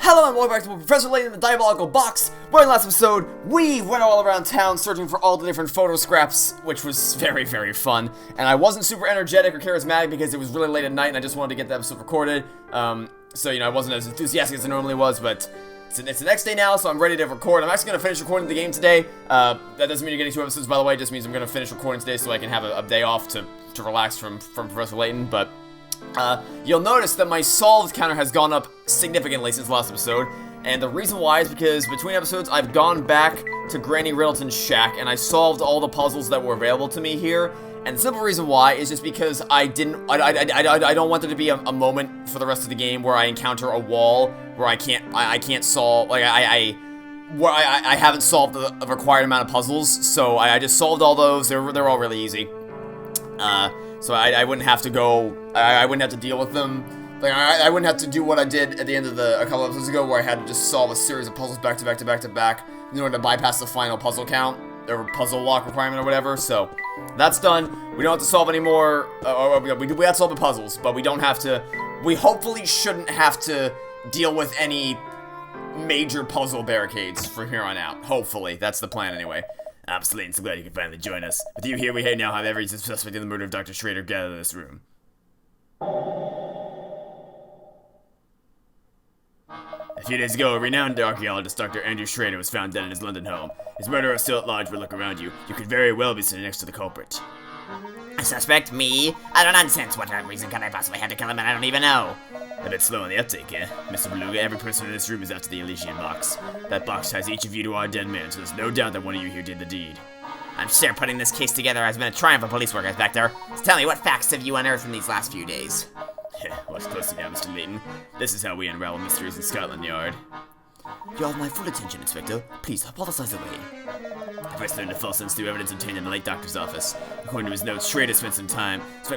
Hello and welcome back to Professor Layton in the Diabolical Box, where in the last episode, we went all around town searching for all the different photo scraps, which was very, very fun. And I wasn't super energetic or charismatic because it was really late at night and I just wanted to get the episode recorded. So, I wasn't as enthusiastic as I normally was, but it's the next day now, so I'm ready to record. I'm actually going to finish recording the game today. That doesn't mean you're getting 2 episodes, by the way. It just means I'm going to finish recording today so I can have a day off to relax from Professor Layton, but... you'll notice that my solved counter has gone up significantly since last episode, and the reason why is because between episodes I've gone back to Granny Riddleton's shack and I solved all the puzzles that were available to me here, and the simple reason why is just because I don't want there to be a moment for the rest of the game where I encounter a wall where I can't solve, like, I haven't solved the required amount of puzzles, so I just solved all those. They're all really easy. So I wouldn't have to go, I wouldn't have to deal with them. Like, I wouldn't have to do what I did at the end of a couple episodes ago where I had to just solve a series of puzzles back to back to back to back in order to bypass the final puzzle count, or puzzle lock requirement or whatever. So, that's done. We don't have to solve any more, we have to solve the puzzles, but we don't have to, we hopefully shouldn't have to deal with any major puzzle barricades from here on out. Hopefully, that's the plan anyway. I'm Layton, so glad you can finally join us. With you here, we now have every suspect in the murder of Dr. Schrader gathered in this room. A few days ago, a renowned archaeologist, Dr. Andrew Schrader, was found dead in his London home. His murderer is still at large, but look around you. You could very well be sitting next to the culprit. A suspect? Me? I don't nonsense. What reason could I possibly have to kill him and I don't even know? A bit slow on the uptake, eh? Mr. Beluga, every person in this room is after the Elysian Box. That box ties each of you to our dead man, so there's no doubt that one of you here did the deed. I'm sure putting this case together has been a triumph of police work, Inspector. So tell me, what facts have you unearthed in these last few days? Watch closely now, Mr. Layton. This is how we unravel mysteries in Scotland Yard. You have my full attention, Inspector. Please, hypothesize away. I first learned the false sense through evidence obtained in the late doctor's office. According to his notes, Schrader spent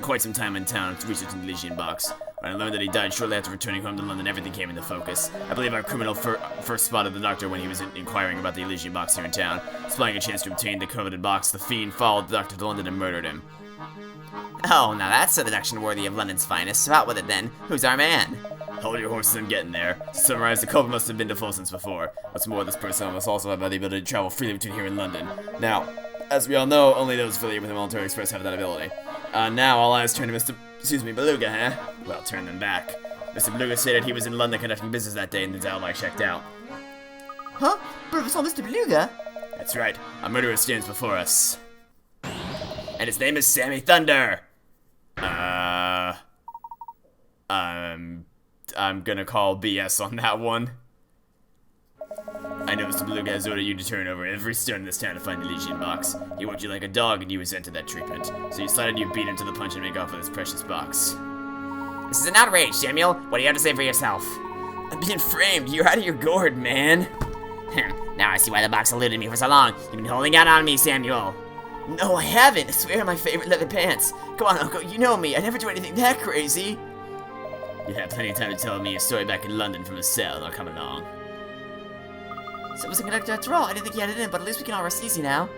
quite some time in town researching the Elysian Box. When I learned that he died shortly after returning home to London, everything came into focus. I believe our criminal first spotted the doctor when he was inquiring about the Elysian Box here in town. Spying a chance to obtain the coveted box, the fiend followed the doctor to London and murdered him. Oh, now that's a deduction worthy of London's finest. So out with it then. Who's our man? Hold your horses, I'm getting there. To summarize, the culprit must have been to Folsom's before. What's more, this person must also have the ability to travel freely between here and London. Now, as we all know, only those affiliated with the Military Express have that ability. Now all eyes turn to Beluga, huh? Well, turn them back. Mr. Beluga stated he was in London conducting business that day and his alibi checked out. Huh? Professor Mr. Beluga? That's right. A murderer stands before us. And his name is Sammy Thunder! I'm gonna call BS on that one. I know Mr. Beluga has ordered you to turn over every stone in this town to find the Elysian Box. He worked you like a dog and you resented that treatment. So you decided you beat him to the punch and make off with this precious box. This is an outrage, Samuel. What do you have to say for yourself? I'm being framed. You're out of your gourd, man. Now I see why the box eluded me for so long. You've been holding out on me, Samuel. No, I haven't. I swear on my favorite leather pants. Come on, Uncle. You know me. I never do anything that crazy. You have plenty of time to tell me a story back in London from a cell, and I'll come along. So it was a conductor after all. I didn't think he had it in, but at least we can all rest easy now.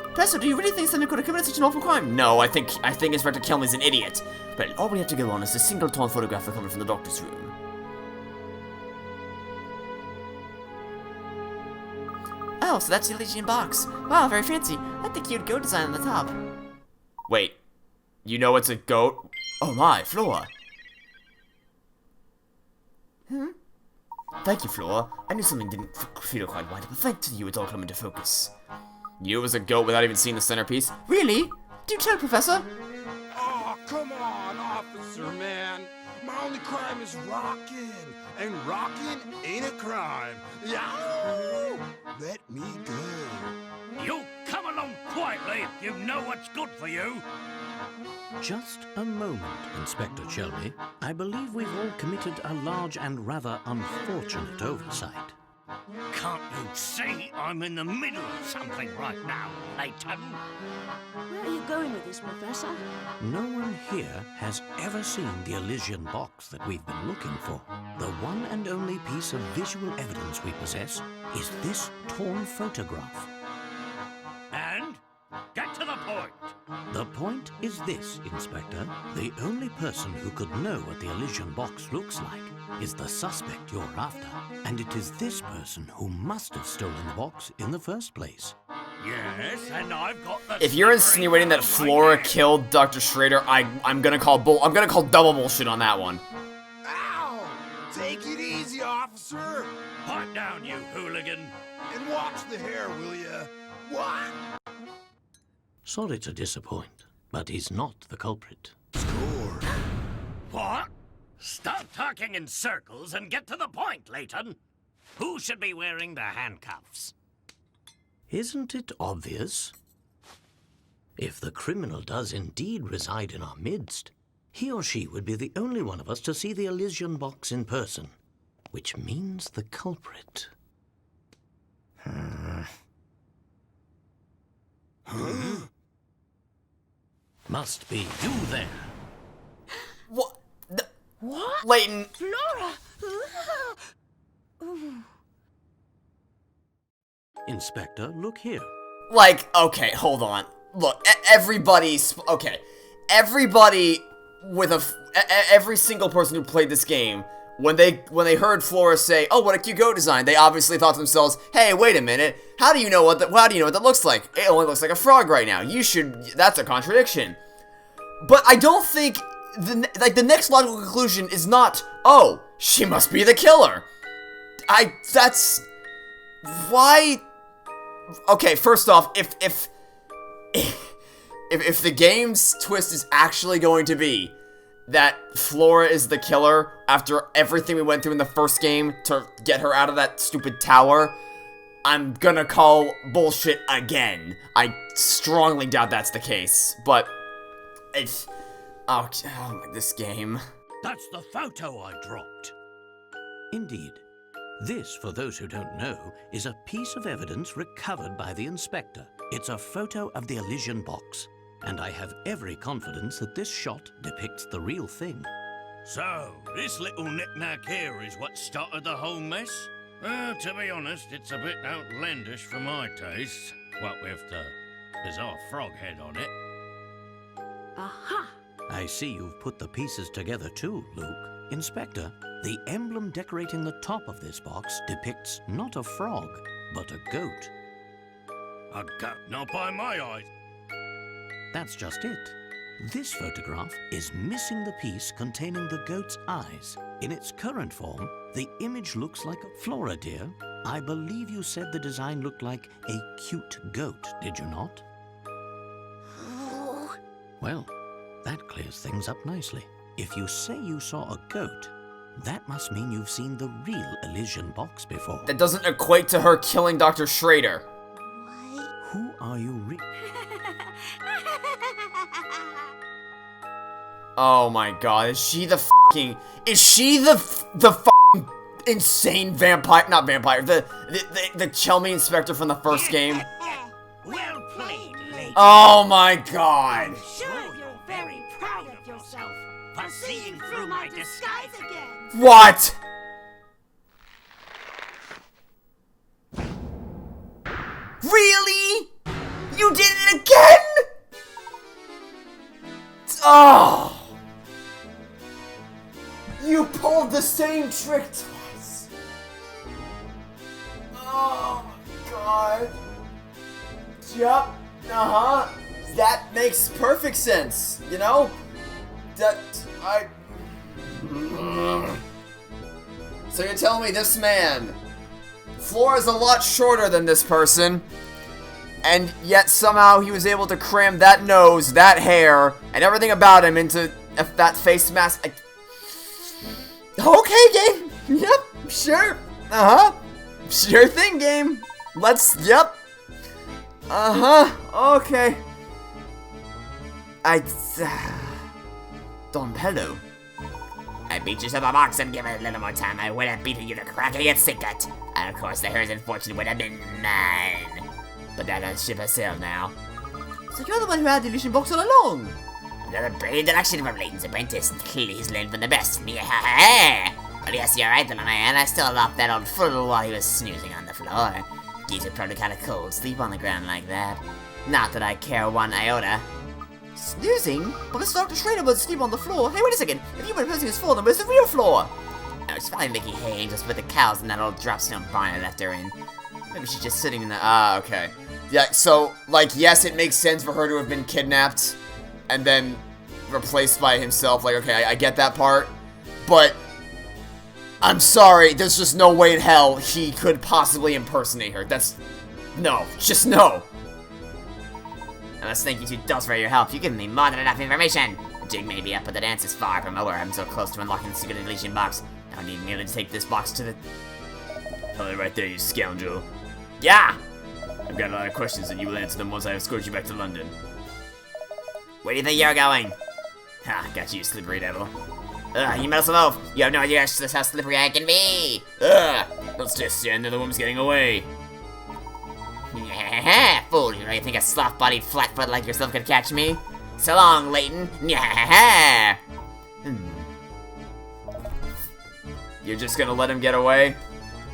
Professor, do you really think someone could have committed such an awful crime? No, I think Inspector Kilmey's an idiot. But all we have to go on is a single torn photograph recovered from the doctor's room. Oh, so that's the Elysian Box. Wow, very fancy. I think cute goat design on the top. Wait, you know it's a goat? Oh my, Flora. Thank you, Flora. I knew something didn't feel quite right, but thanks to you, it's all come into focus. You was a goat without even seeing the centerpiece? Really? Do tell, Professor. Oh, come on, officer, man. My only crime is rocking, and rocking ain't a crime. Yow! Let me go. You come along quietly if you know what's good for you. Just a moment, Inspector Shelby. I believe we've all committed a large and rather unfortunate oversight. Can't you see I'm in the middle of something right now, Layton? Where are you going with this, Professor? No one here has ever seen the Elysian Box that we've been looking for. The one and only piece of visual evidence we possess is this torn photograph. And? Get to the point. The point is this, Inspector. The only person who could know what the Elysian Box looks like is the suspect you're after. And it is this person who must have stolen the box in the first place. Yes, and I've got the... If you're insinuating that Flora killed Dr. Schrader, I'm gonna call double bullshit on that one. Ow! Take it easy, officer. Pipe down, you hooligan. And watch the hair, will ya? What? Sorry to disappoint, but he's not the culprit. Score. What? Stop talking in circles and get to the point, Layton. Who should be wearing the handcuffs? Isn't it obvious? If the criminal does indeed reside in our midst, he or she would be the only one of us to see the Elysian Box in person, which means the culprit. Must be you there. What? What? Layton. Flora! Inspector, look here. Like, okay, hold on. Look, everybody's okay. Everybody with every single person who played this game, when they heard Flora say, "Oh, what a cute goat design," they obviously thought to themselves, "Hey, wait a minute. How do you know what that looks like? It only looks like a frog right now. That's a contradiction." But I don't think the next logical conclusion is not, "Oh, she must be the killer." That's why. Okay, first off, if the game's twist is actually going to be that Flora is the killer after everything we went through in the first game to get her out of that stupid tower, I'm gonna call bullshit again. I strongly doubt that's the case, but it's... Oh, this game. That's the photo I dropped. Indeed. This, for those who don't know, is a piece of evidence recovered by the inspector. It's a photo of the Elysian Box, and I have every confidence that this shot depicts the real thing. So, this little knick-knack here is what started the whole mess? To be honest, it's a bit outlandish for my taste. What with the bizarre frog head on it. Aha! I see you've put the pieces together too, Luke. Inspector, the emblem decorating the top of this box depicts not a frog, but a goat. A goat, not by my eyes. That's just it. This photograph is missing the piece containing the goat's eyes. In its current form, the image looks like a Flora, dear. I believe you said the design looked like a cute goat, did you not? Well, that clears things up nicely. If you say you saw a goat, that must mean you've seen the real Elysian Box before. That doesn't equate to her killing Dr. Schrader. Who are you Oh my god, is she the fucking insane vampire, not vampire, the Chelmy inspector from the first game? Well played, lady. Oh my god. Sure, you're very proud of yourself for seeing through my disguise again. What? Really? You did it again? Oh. You pulled the same trick twice. Oh my god. Yup. Uh-huh. That makes perfect sense, you know? So you're telling me this man, Flora's a lot shorter than this person, and yet somehow he was able to cram that nose, that hair, and everything about him into that face mask. Okay, game. Yep, sure. Uh-huh. Sure thing, game. Yep. Uh-huh. Okay. Don Pello. I beat you to the box and give it a little more time. I would have beaten you to crack of your secret. And of course, the hair's unfortunate would have been mine. But that ship has sailed now. So you're the one who had the Elysian Box all along? Another brilliant deduction from Layton's apprentice. Clearly he's learned from the best. Well, yes, you're right, little man. I still locked that old fool while he was snoozing on the floor. Geezer probably caught a cold sleep on the ground like that. Not that I care one iota. Snoozing? But Mr. Dr. Schrader was asleep on the floor. Hey, wait a second. If you were imposing his floor, then where's the real floor? Oh, she's probably making hay angels with the cows in that old dropstone barn I left her in. Maybe she's just sitting in the... Ah, okay. Yeah, so, like, yes, it makes sense for her to have been kidnapped and then replaced by himself. Like, okay, I get that part. But, I'm sorry, there's just no way in hell he could possibly impersonate her. That's... No. Just no. I must thank you two dolls for your help. You've given me more than enough information. The jig may be up, but the dance is far from over. I'm so close to unlocking the secret Elysian Box. Now I need merely to take this box to the... Hold it right there, you scoundrel. Yeah! I've got a lot of questions, and you will answer them once I escort you back to London. Where do you think you're going? Ha, got you, slippery devil. Ugh, you meddlesome oaf! You have no idea just how slippery I can be! Ugh! Let's just stand there, the woman's getting away. Fool, you really think a sloth-bodied flatfoot like yourself could catch me? So long, Layton! You're just gonna let him get away?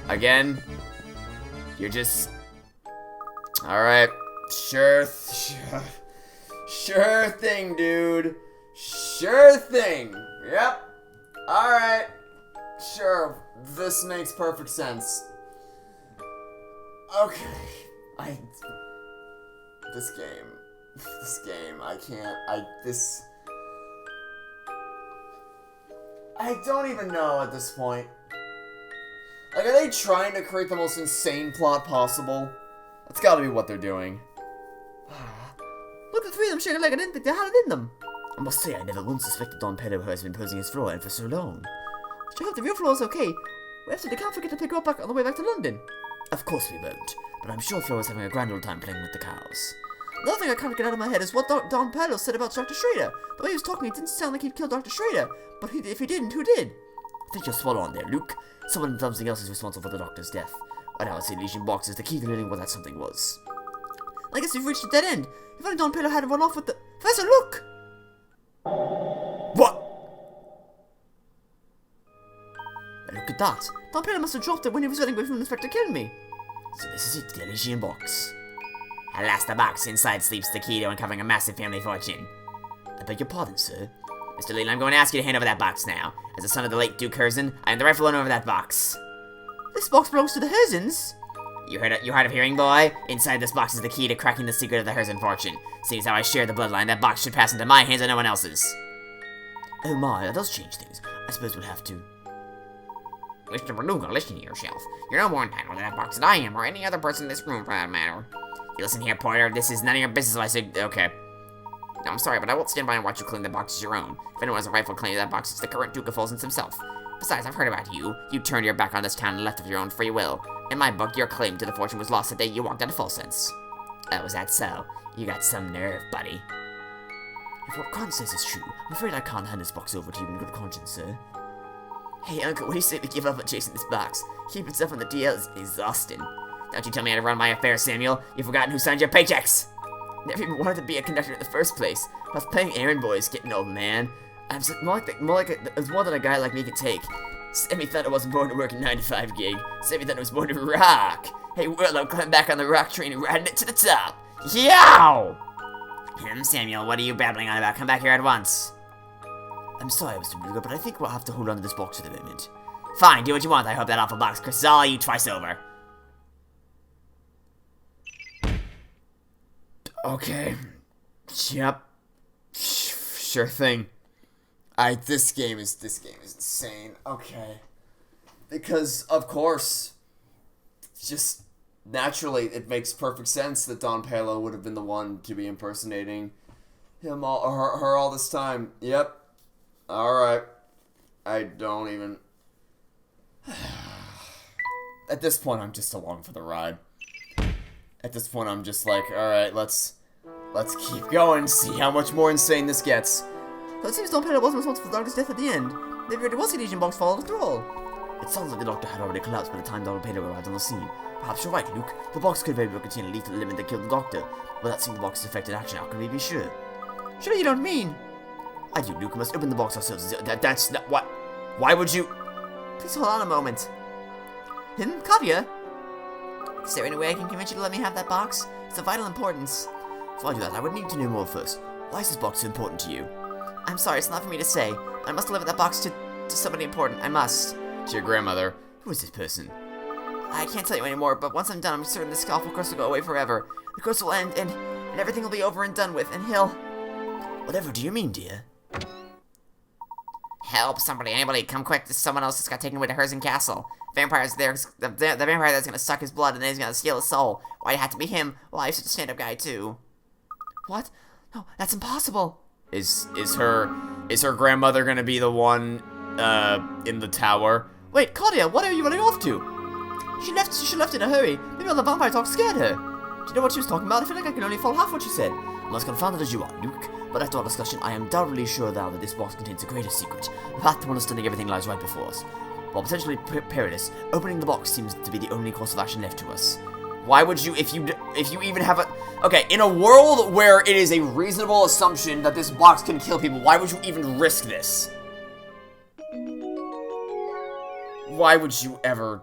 Again? You're just... Alright. Sure thing, dude. Sure thing. Yep. Alright. Sure. This makes perfect sense. Okay. This game, I can't, I don't even know at this point. Like, are they trying to create the most insane plot possible? That's gotta be what they're doing. Look, the three of them shaking like I didn't think they had it in them. I must say, I never once suspected Don Pedro has been posing his floor and for so long. I hope the real floor is okay. We have to, they can't forget to pick her up back on the way back to London. Of course we won't, but I'm sure Flo is having a grand old time playing with the cows. Another thing I can't get out of my head is what Don Pedro said about Dr. Schrader. The way he was talking, it didn't sound like he'd killed Dr. Schrader. But if he didn't, who did? I think you'll swallow on there, Luke. Someone and something else is responsible for the doctor's death. Right now, I'd say Elysian Box is the key to learning what that something was. I guess we've reached a dead end. If only Don Pedro had run off with the... Professor, look! What? Look at that. Don Pedro must have dropped it when he was running away from Inspector killing me. So this is it, the Elysian Box. Alas, the box inside sleeps the key to uncovering a massive family fortune. I beg your pardon, sir. Mr. Layton, I'm going to ask you to hand over that box now. As the son of the late Duke Curzon, I am the rightful owner of that box. This box belongs to the Herzens. You hard of hearing, boy? Inside this box is the key to cracking the secret of the Curzon fortune. Seeing as how I share the bloodline, that box should pass into my hands and no one else's. Oh my, that does change things. I suppose we'll have to... Mr. Beluga, listen to yourself. You're no more entitled to that box than I am, or any other person in this room for that matter. You listen here, Porter, this is none of your business, I say. Okay. No, I'm sorry, but I won't stand by and watch you claim the box as your own. If anyone has a rightful claim to that box, it's the current Duke of Folsens himself. Besides, I've heard about you. You turned your back on this town and left of your own free will. In my book, your claim to the fortune was lost the day you walked out of Folsens. Oh, was that so? You got some nerve, buddy. If what Con says is true, I'm afraid I can't hand this box over to you in good conscience, sir. Hey, Uncle, what do you say we give up on chasing this box? Keeping stuff on the DL is exhausting. Don't you tell me how to run my affairs, Samuel. You've forgotten who signed your paychecks. Never even wanted to be a conductor in the first place. I was playing errand boys, getting old, man. I'm it's more than a guy like me could take. Sammy thought I wasn't born to work a 9-to-5 gig. Sammy thought I was born to rock. Hey, well, I'm climbing back on the rock train and riding it to the top. Yow! Samuel, what are you babbling on about? Come back here at once. I'm sorry, Mr. Beluga, but I think we'll have to hold on to this box for the moment. Fine, do what you want. I hope that awful box crushes all you twice over. Okay. Yep. Sure thing. This game is insane. Okay. Because, of course, just naturally, it makes perfect sense that Don Pedro would have been the one to be impersonating him her all this time. Yep. Alright. I don't even... At this point, I'm just along for the ride. At this point, I'm just like, alright, let's keep going, see how much more insane this gets. So it seems Don Pedro wasn't responsible for the doctor's death at the end. Maybe it was the Elysian Box fault after all. It sounds like the doctor had already collapsed by the time Don Pedro arrived on the scene. Perhaps you're right, Luke. The box could very well contain a lethal element that killed the doctor. Without seeing the box's effective action, how can we be sure? Sure you don't mean. I do, Luke. We must open the box ourselves. That's not what... Why would you... Please hold on a moment. Katya? Is there any way I can convince you to let me have that box? It's of vital importance. Before I do that, I would need to know more first. Why is this box so important to you? I'm sorry, it's not for me to say. I must deliver that box to somebody important. I must. To your grandmother. Who is this person? I can't tell you anymore, but once I'm done, I'm certain this awful curse will go away forever. The curse will end, and everything will be over and done with, and he'll... Whatever do you mean, dear? Help, somebody, anybody, come quick. Someone else just got taken away to Herzen Castle. Vampire's there, the vampire that's gonna suck his blood, and then he's gonna steal his soul. Why'd it have to be him? Well, he's such a stand-up guy, too. What? No, that's impossible. Is her grandmother gonna be the one, in the tower? Wait, Claudia, what are you running off to? She left in a hurry. Maybe all the vampire talk scared her. Do you know what she was talking about? I feel like I can only follow half what she said. I'm as confounded as you are, Luke. But after our discussion, I am doubly sure now that this box contains a greater secret. The path to understanding everything lies right before us. While potentially perilous, opening the box seems to be the only course of action left to us. Why would you, if you even have a... Okay, in a world where it is a reasonable assumption that this box can kill people, why would you even risk this? Why would you ever...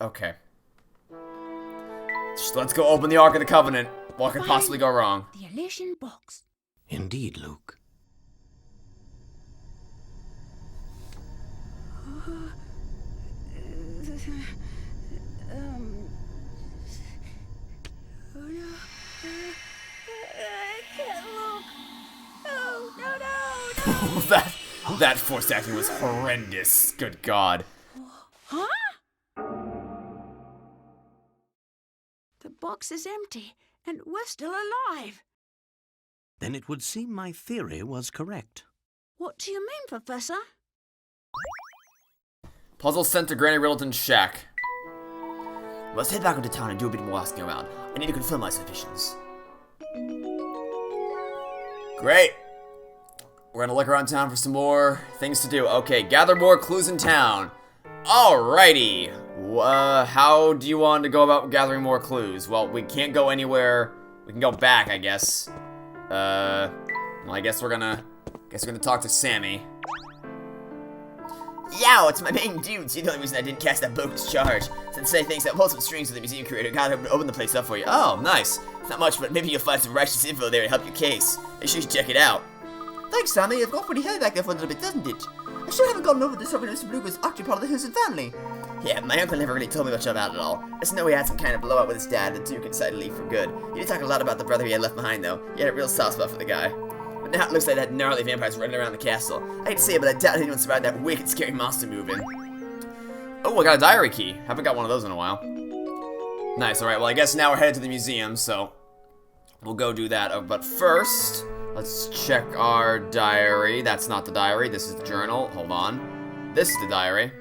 Okay. Just let's go open the Ark of the Covenant. What could possibly go wrong? The Elysian Box. Indeed, Luke. I can't look. No. That forced acting was horrendous. Good God. Huh? The box is empty, and we're still alive. Then it would seem my theory was correct. What do you mean, Professor? Puzzle sent to Granny Riddleton's shack. Let's head back into town and do a bit more asking around. I need to confirm my suspicions. Great. We're gonna look around town for some more things to do. Okay, gather more clues in town. Alrighty. How do you want to go about gathering more clues? Well, we can't go anywhere. We can go back, I guess. Well, I guess we're gonna talk to Sammy. Yow, it's my main dude. See, the only reason I didn't cast that bogus charge. Sensei thinks that pull some strings with the museum curator got him to open the place up for you. Oh, nice. It's not much, but maybe you'll find some righteous info there to help your case. Make sure you check it out. Thanks, Sammy. It's got pretty hairy back there for a little bit, doesn't it? I sure haven't gotten over this discovery Mr. Blue was actually part of the Hilson family. Yeah, my uncle never really told me much about it all. I just know he had some kind of blowout with his dad and the Duke decided to leave for good. He did talk a lot about the brother he had left behind, though. He had a real soft spot for the guy. But now it looks like that gnarly vampire's running around the castle. I hate to say it, but I doubt anyone survived that wicked, scary monster moving. Oh, I got a diary key. Haven't got one of those in a while. Nice, alright, well I guess now we're headed to the museum, so we'll go do that. But first, let's check our diary. That's not the diary, this is the journal. Hold on. This is the diary.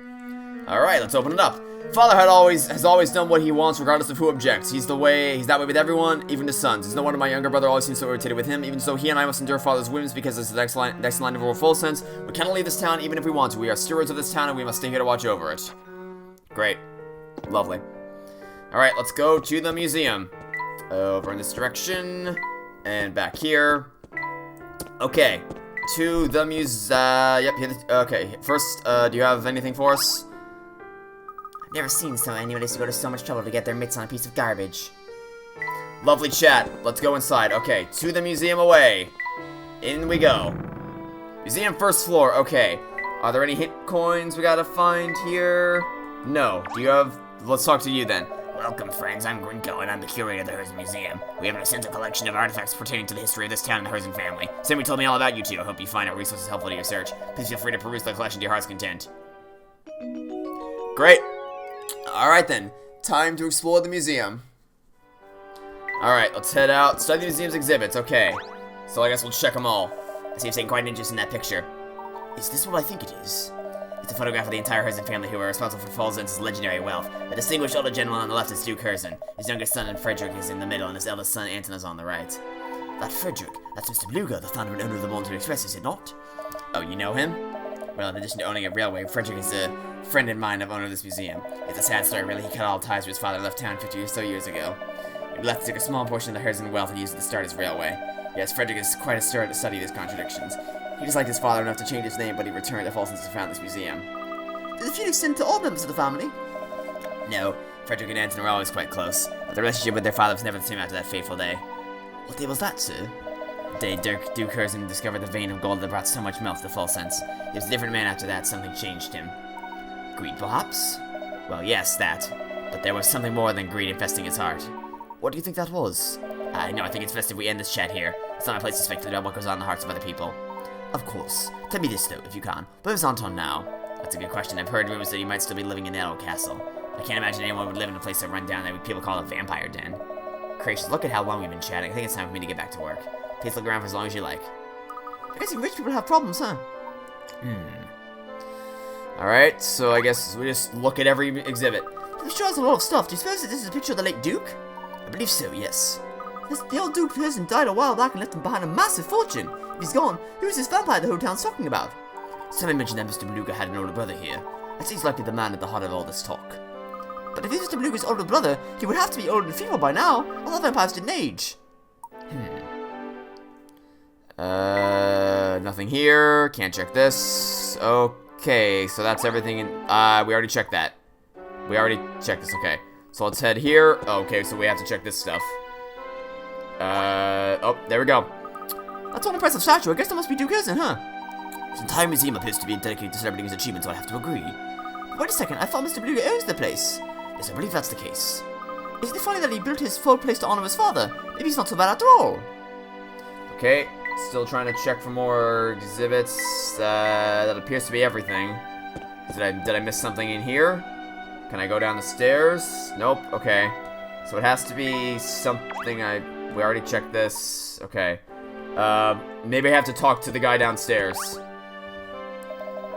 Alright, let's open it up. Father has always done what he wants, regardless of who objects. He's that way with everyone, even his sons. It's no wonder my younger brother always seems so irritated with him. Even so, he and I must endure father's whims because it's the next line of our full sense. We cannot leave this town even if we want to. We are stewards of this town and we must stay here to watch over it. Great. Lovely. Alright, let's go to the museum. Over in this direction. And back here. Okay. To the yep, here. Okay, first, do you have anything for us? Never seen anybody go to so much trouble to get their mitts on a piece of garbage. Lovely chat. Let's go inside. Okay, to the museum away. In we go. Museum first floor. Okay. Are there any hit coins we gotta find here? No. Do you have... Let's talk to you then. Welcome, friends. I'm Grinko, and I'm the curator of the Herzen Museum. We have an essential collection of artifacts pertaining to the history of this town and the Herzen family. Sammy told me all about you two. I hope you find our resources helpful to your search. Please feel free to peruse the collection to your heart's content. Great. Alright then. Time to explore the museum. Alright, let's head out. Study the museum's exhibits. Okay. So I guess we'll check them all. I see you've taken quite an interest in that picture. Is this what I think it is? It's a photograph of the entire Herzen family who are responsible for Falzen's legendary wealth. The distinguished older gentleman on the left is Duke Herzen. His youngest son, Frederick, is in the middle, and his eldest son, Anton, is on the right. That Frederick, that's Mr. Bluger, the founder and owner of the Monterey Express, is it not? Oh, you know him? Well, in addition to owning a railway, Frederick is a friend of mine of owner of this museum. It's a sad story, really. He cut all ties with his father and left town 50 or so years ago. He left took a small portion of the Herzen wealth and used it to start his railway. Yes, Frederick is quite a stir to study these contradictions. He disliked his father enough to change his name, but he returned to Falzen's to found this museum. Did the feud extend to all members of the family? No. Frederick and Anton were always quite close, but the relationship with their father was never the same after that fateful day. What day was that, sir? The day Duke Curzon discovered the vein of gold that brought so much wealth to the full sense. He was a different man after that. Something changed him. Greed, perhaps? Well, yes, that. But there was something more than greed infesting his heart. What do you think that was? No, I think it's best if we end this chat here. It's not my place to speculate about what goes on in the hearts of other people. Of course. Tell me this, though, if you can. Where's Anton now? That's a good question. I've heard rumors that he might still be living in that old castle. I can't imagine anyone would live in a place that run down that people call a vampire den. Gracious, look at how long we've been chatting. I think it's time for me to get back to work. Please look around for as long as you like. I guess rich people have problems, huh? Alright, so I guess we just look at every exhibit. This show has a lot of stuff. Do you suppose that this is a picture of the late Duke? I believe so, yes. The old Duke Pearson died a while back and left him behind a massive fortune. If he's gone, who's this vampire the whole town's talking about? Somebody mentioned that Mr. Beluga had an older brother here. That seems likely the man at the heart of all this talk. But if he's Mr. Beluga's older brother, he would have to be old and feeble by now. All the vampires didn't age. Nothing here. Can't check this. Okay, so that's everything. We already checked that. We already checked this. Okay, so let's head here. Okay, so we have to check this stuff. Oh, there we go. That's one impressive statue. I guess that must be Duke Curzon, huh? This entire museum appears to be dedicated to celebrating his achievements, so I have to agree. Wait a second, I thought Mr. Beluga owns the place. Yes, I believe that's the case. Isn't it funny that he built his full place to honor his father? Maybe he's not so bad after all. Okay, still trying to check for more exhibits. That appears to be everything. Did I miss something in here? Can I go down the stairs? Nope, okay. So it has to be something we already checked this. Okay. Maybe I have to talk to the guy downstairs.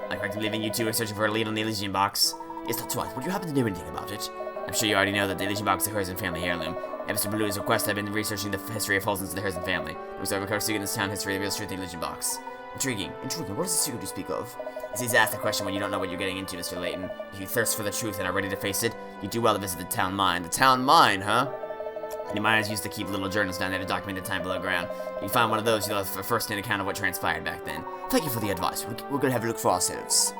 Am I correct in believing you two are searching for a lead on the Elysian Box? Yes, that's right. Would you happen to know anything about it? I'm sure you already know that the Elysian Box is a Curzon family heirloom. At Mr. Beluga's request, I've been researching the history of Holson's and the Curzon family. It was over covering in this town history, the real truth of the Elysian Box. Intriguing. What is the secret you speak of? It's easy to ask the question when you don't know what you're getting into, Mr. Layton. If you thirst for the truth and are ready to face it, you do well to visit the town mine. The town mine, huh? Many miners used to keep little journals down there to document the time below ground. If you find one of those, you'll have a first-hand account of what transpired back then. Thank you for the advice. We're gonna have a look for ourselves.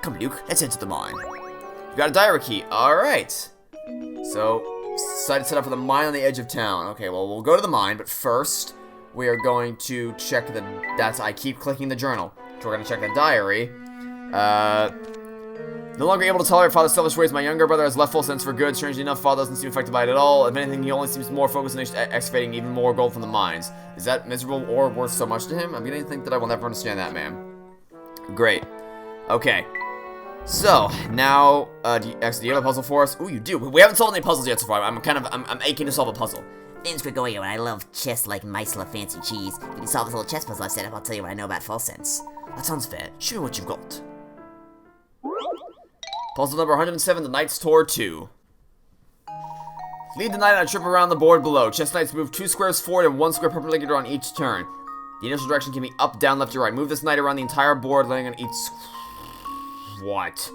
Come, Luke, let's head to the mine. You got a diary key. Alright. So, decided to set up for the mine on the edge of town. Okay, well, we'll go to the mine, but first, we are going to check I keep clicking the journal. So we're gonna check the diary. No longer able to tolerate father's selfish ways, my younger brother has left full sense for good. Strangely enough, father doesn't seem affected by it at all. If anything, he only seems more focused on excavating even more gold from the mines. Is that miserable or worth so much to him? I'm beginning to think that I will never understand that man. Great. Okay. So, now, do you have a puzzle for us? Ooh, you do. We haven't solved any puzzles yet so far. I'm aching to solve a puzzle. Name's Gregorio, and I love chess like mice love fancy cheese. If you can solve this little chess puzzle I've set up, I'll tell you what I know about false sense. That sounds fair. Show me what you've got. Puzzle number 107, the Knight's Tour 2. Lead the knight on a trip around the board below. Chess knights move 2 squares forward and 1 square perpendicular on each turn. The initial direction can be up, down, left, or right. Move this knight around the entire board, landing on each... What?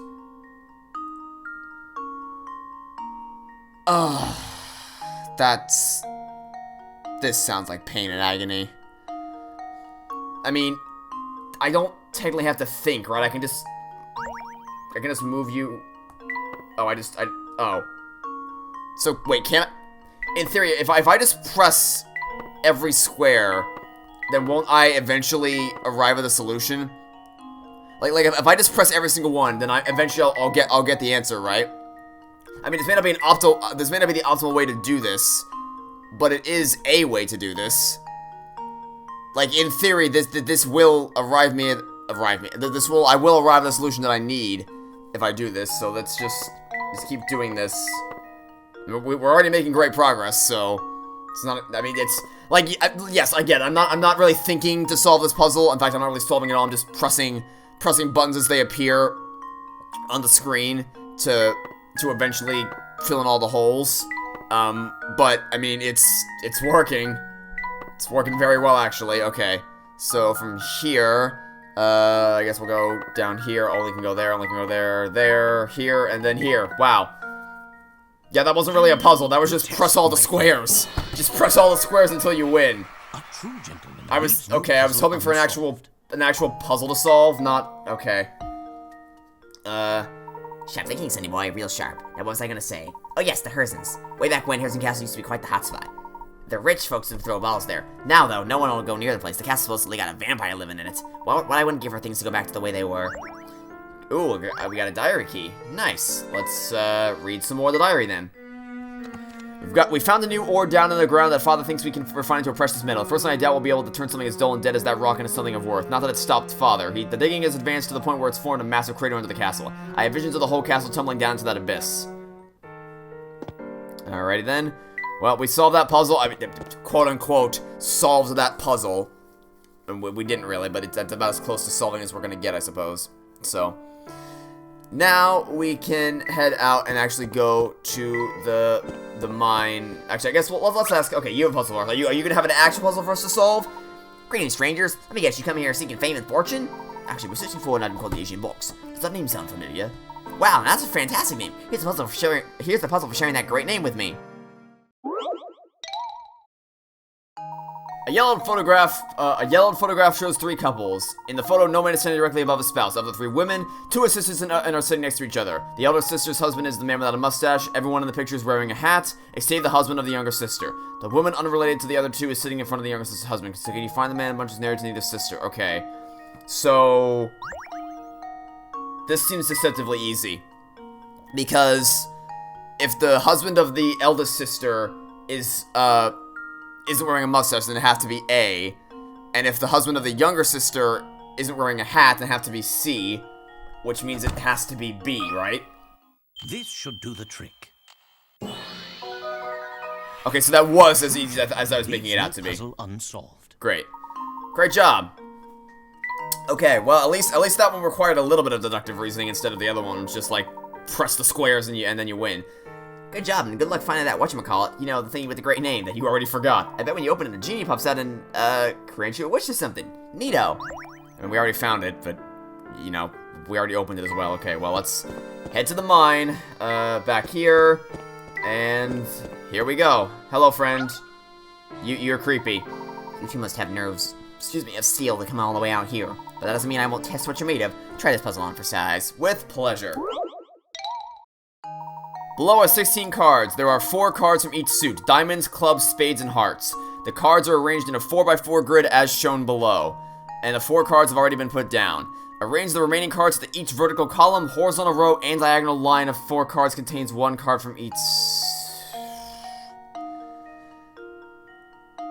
This sounds like pain and agony. I mean, I don't technically have to think, right? I can just move you... Oh. So, wait, can't... In theory, if I just press every square, then won't I eventually arrive at a solution? Like if I just press every single one, then eventually I'll get the answer, right? I mean, this may not be the optimal way to do this, but it is a way to do this. Like, in theory, this will I will arrive at the solution that I need if I do this, so let's just keep doing this. We're already making great progress, so it's not, I mean, it's, like, yes, I get it. I'm not really thinking to solve this puzzle. In fact, I'm not really solving it all. I'm just pressing buttons as they appear on the screen to eventually fill in all the holes. But, I mean, it's working. It's working very well, actually. Okay, so from here, I guess we'll go down here. Only can go there, only can go there, here, and then here. Wow. Yeah, that wasn't really a puzzle. That was just press all the squares. Just press all the squares until you win. A true gentleman. I was hoping for an actual puzzle to solve, not okay. Sharp thinking, Sonny boy, real sharp. Now what was I gonna say? Oh yes, the Herzens. Way back when, Herzen Castle used to be quite the hotspot. The rich folks would throw balls there. Now though, no one will go near the place. The castle supposedly got a vampire living in it. Well, I wouldn't give her things to go back to the way they were. Ooh, we got a diary key. Nice. Let's read some more of the diary then. We found a new ore down in the ground that Father thinks we can refine into a precious metal. First thing I doubt we'll be able to turn something as dull and dead as that rock into something of worth. Not that it stopped Father. The digging has advanced to the point where it's formed a massive crater under the castle. I have visions of the whole castle tumbling down into that abyss. Alrighty then. Well, we solved that puzzle. I mean, quote-unquote, solved that puzzle. And we didn't really, but that's about as close to solving as we're gonna get, I suppose. So, now we can head out and actually go to the mine. Actually, I guess let's ask. Okay, you have a puzzle for us. Are you gonna have an actual puzzle for us to solve? Greetings, strangers. Let me guess, you come here seeking fame and fortune? Actually, we're searching for an item called the Elysian Box. Does that name sound familiar? Wow, that's a fantastic name. Here's the puzzle for sharing that great name with me. A yellowed photograph shows 3 couples. In the photo, no man is standing directly above his spouse. Of the 3 women, 2 are sisters and are sitting next to each other. The elder sister's husband is the man without a mustache. Everyone in the picture is wearing a hat, except the husband of the younger sister. The woman unrelated to the other 2 is sitting in front of the younger sister's husband. So can you find the man bunches married to neither sister? Okay. So this seems deceptively easy. Because if the husband of the eldest sister isn't wearing a mustache, then it has to be A. And if the husband of the younger sister isn't wearing a hat, then it has to be C. Which means it has to be B, right? This should do the trick. Okay, so that was as easy as I was making it out to be. Puzzle unsolved. Great. Great job. Okay, well, at least that one required a little bit of deductive reasoning instead of the other one, which just like press the squares and then you win. Good job, and good luck finding that whatchamacallit. You know, the thing with the great name that you You already forgot. I bet when you open it, a genie pops out and, grants you a wish or something. Neato. I mean, we already found it, but, you know, we already opened it as well. Okay, well, let's head to the mine, back here, and here we go. Hello, friend. You're creepy. You two must have nerves, of steel to come all the way out here. But that doesn't mean I won't test what you're made of. Try this puzzle on for size. With pleasure. Below are 16 cards. There are 4 cards from each suit. Diamonds, clubs, spades, and hearts. The cards are arranged in a 4x4 grid as shown below. And the 4 cards have already been put down. Arrange the remaining cards to each vertical column, horizontal row, and diagonal line of 4 cards contains 1 card from each.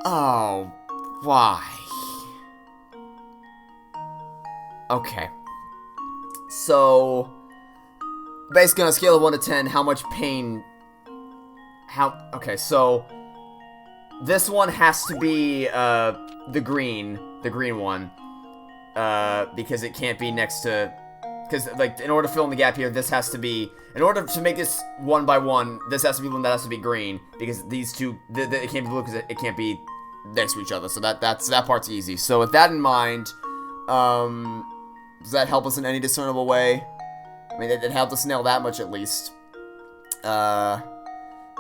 Oh, why? Okay. So, basically on a scale of 1 to 10, how much pain... Okay, so... This one has to be, the green one. Because it can't be next to... Because, like, in order to fill in the gap here, this has to be... In order to make this 1 by 1, this has to be one that has to be green. Because these two... it can't be blue because it can't be next to each other. So that part's easy. So with that in mind, does that help us in any discernible way? I mean, it helped us nail that much at least. And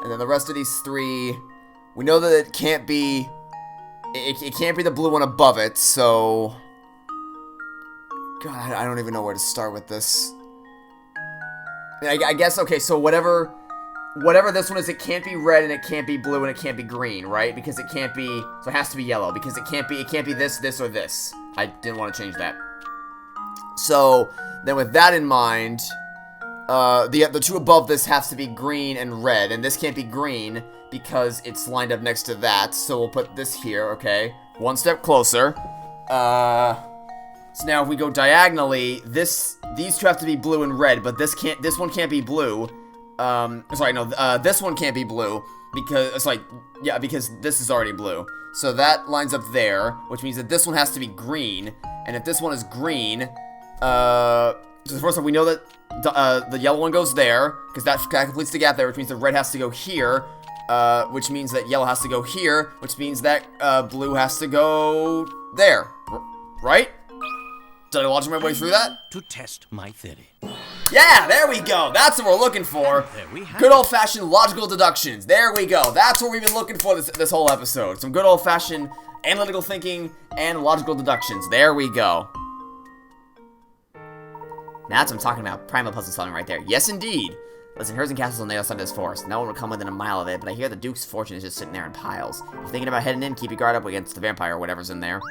then the rest of these 3, we know that it can't be... It can't be the blue one above it, so... God, I don't even know where to start with this. I guess, okay, so whatever this one is, it can't be red, and it can't be blue, and it can't be green, right? Because it can't be... So it has to be yellow, because it can't be this, or this. I didn't want to change that. So, then with that in mind, the 2 above this has to be green and red, and this can't be green because it's lined up next to that, so we'll put this here, okay? 1 step closer. So now if we go diagonally, these 2 have to be blue and red, but this one can't be blue. Sorry, no, this one can't be blue because, it's like, yeah, because this is already blue. So that lines up there, which means that this one has to be green, and if this one is green, so first off, we know that the yellow one goes there, because that completes the gap there, which means the red has to go here, which means that yellow has to go here, which means that blue has to go there, right? Did I logic my way through that? To test my theory. Yeah, there we go. That's what we're looking for. There we have Good old-fashioned logical deductions. There we go. That's what we've been looking for this whole episode. Some good old-fashioned analytical thinking and logical deductions. There we go. That's what I'm talking about. Primal puzzle solving right there. Yes, indeed. Listen, Herzen Castle's on the other side of this forest. No one will come within a mile of it, but I hear the Duke's fortune is just sitting there in piles. If you're thinking about heading in, keep your guard up against the vampire or whatever's in there.